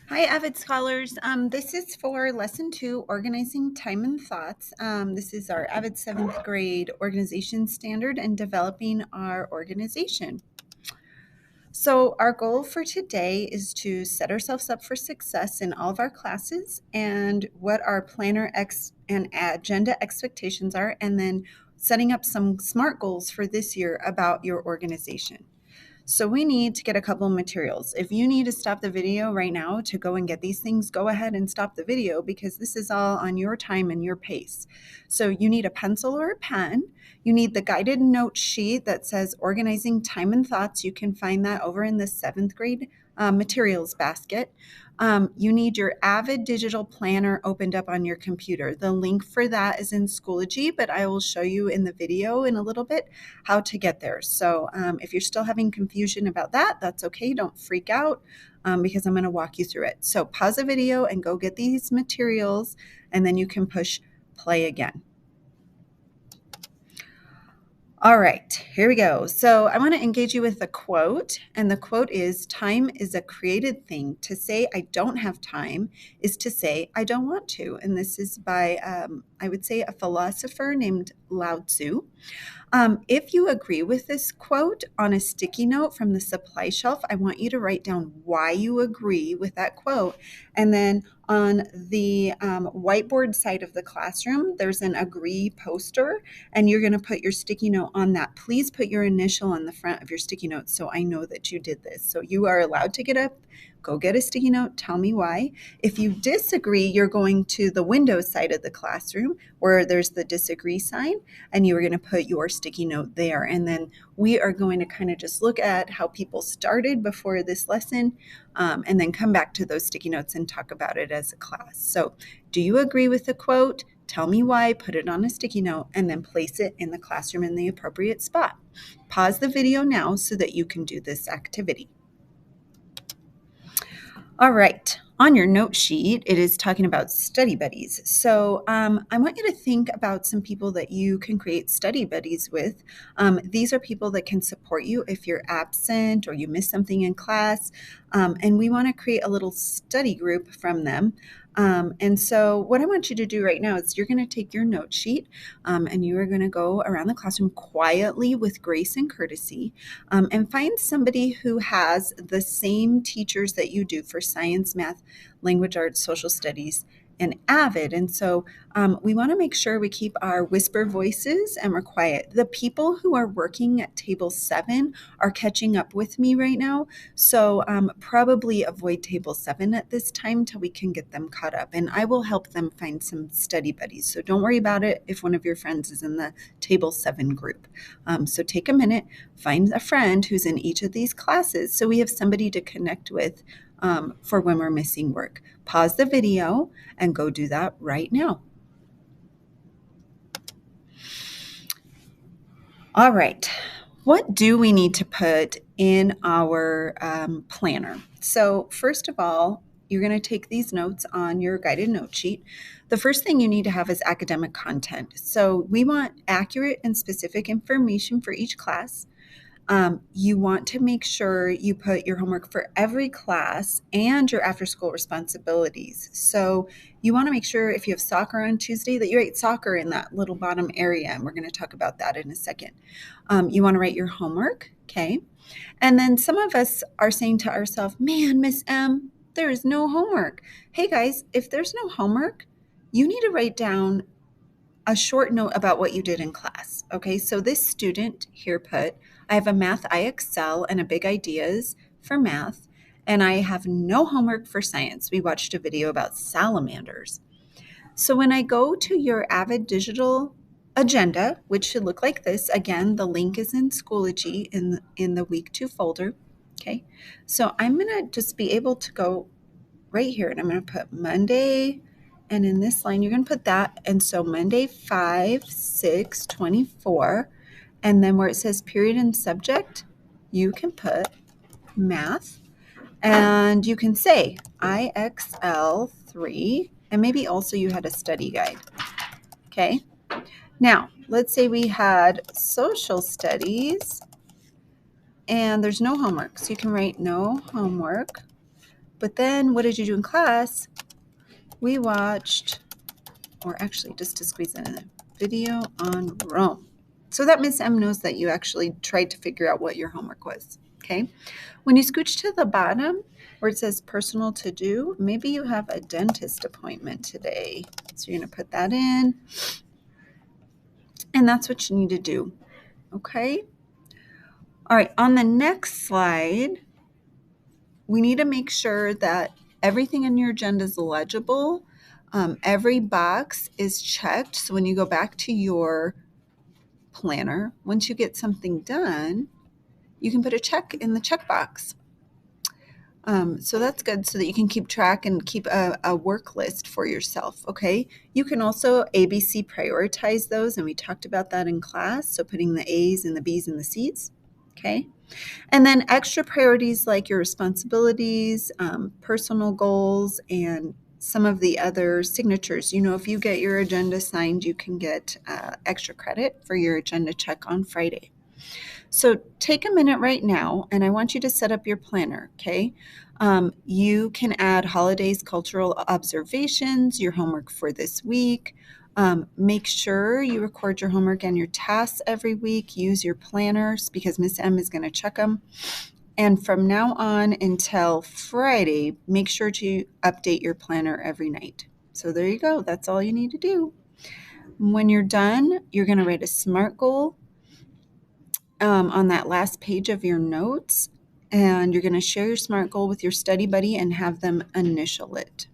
Hi, Avid Scholars. This is for Lesson 2, Organizing Time and Thoughts. This is our Avid 7th grade organization standard and developing our organization. So our goal for today is to set ourselves up for success in all of our classes and what our planner and agenda expectations are, and then setting up some SMART goals for this year about your organization. So we need to get a couple of materials. If you need to stop the video right now to go and get these things, go ahead and stop the video because this is all on your time and your pace. So you need a pencil or a pen. You need the guided note sheet that says Organizing Time and Thoughts. You can find that over in the 7th grade materials basket. You need your Avid digital planner opened up on your computer. The link for that is in Schoology, but I will show you in the video in a little bit how to get there. So if you're still having confusion about that, that's okay. Don't freak out because I'm going to walk you through it. So pause the video and go get these materials, and then you can push play again. All right, here we go. So I want to engage you with a quote, and the quote is, "Time is a created thing. To say I don't have time is to say I don't want to." And this is by, I would say, a philosopher named Lao Tzu. If you agree with this quote, on a sticky note from the supply shelf, I want you to write down why you agree with that quote. And then on the whiteboard side of the classroom, there's an agree poster, and you're going to put your sticky note on that. Please put your initial on the front of your sticky note so I know that you did this. So you are allowed to get up, go get a sticky note, tell me why. If you disagree, you're going to the window side of the classroom where there's the disagree sign, and you are going to put your sticky note there. And then we are going to kind of just look at how people started before this lesson, and then come back to those sticky notes and talk about it as a class. So do you agree with the quote? Tell me why, put it on a sticky note, and then place it in the classroom in the appropriate spot. Pause the video now so that you can do this activity. All right. On your note sheet, it is talking about study buddies. So I want you to think about some people that you can create study buddies with. These are people that can support you if you're absent or you miss something in class. And we want to create a little study group from them. And so what I want you to do right now is you're going to take your note sheet and you are going to go around the classroom quietly with grace and courtesy, and find somebody who has the same teachers that you do for science, math, language arts, social studies, and Avid. And so we want to make sure we keep our whisper voices and we're quiet. The people who are working at table 7 are catching up with me right now. So probably avoid table 7 at this time till we can get them caught up. And I will help them find some study buddies. So don't worry about it if one of your friends is in the table 7 group. So take a minute, find a friend who's in each of these classes so we have somebody to connect with for when we're missing work. Pause the video and go do that right now. All right. What do we need to put in our planner? So first of all, you're going to take these notes on your guided note sheet. The first thing you need to have is academic content. So we want accurate and specific information for each class. You want to make sure you put your homework for every class and your after school responsibilities. So you want to make sure if you have soccer on Tuesday that you write soccer in that little bottom area. And we're going to talk about that in a second. You want to write your homework. Okay. And then some of us are saying to ourselves, man, Miss M, there is no homework. Hey guys, if there's no homework, you need to write down a short note about what you did in class. Okay, so this student here put, I have a math IXL and a big ideas for math, and I have no homework for science. We watched a video about salamanders. So when I go to your Avid digital agenda, which should look like this, again, the link is in Schoology in the week 2 folder. Okay, so I'm going to just be able to go right here, and I'm going to put Monday, and in this line you're going to put that. And so Monday 5/6/24, and then where it says period and subject, you can put math, and you can say IXL 3, and maybe also you had a study guide. Okay, now let's say we had social studies and there's no homework, so you can write no homework. But then what did you do in class? We watched, or actually just to squeeze in a video on Rome. So that Miss M knows that you actually tried to figure out what your homework was, okay? When you scooch to the bottom where it says personal to do, maybe you have a dentist appointment today. So you're gonna put that in, and that's what you need to do, okay? All right, on the next slide, we need to make sure that everything in your agenda is legible. Every box is checked. So when you go back to your planner, once you get something done, you can put a check in the checkbox. So that's good so that you can keep track and keep a work list for yourself, okay? You can also ABC prioritize those, and we talked about that in class, so putting the A's and the B's and the C's, okay? And then extra priorities like your responsibilities, personal goals, and some of the other signatures. You know, if you get your agenda signed, you can get extra credit for your agenda check on Friday. So take a minute right now, and I want you to set up your planner, okay? You can add holidays, cultural observations, your homework for this week. Make sure you record your homework and your tasks every week. Use your planners because Miss M is going to check them. And from now on until Friday, make sure to update your planner every night. So there you go. That's all you need to do. When you're done, you're going to write a SMART goal on that last page of your notes, and you're going to share your SMART goal with your study buddy and have them initial it.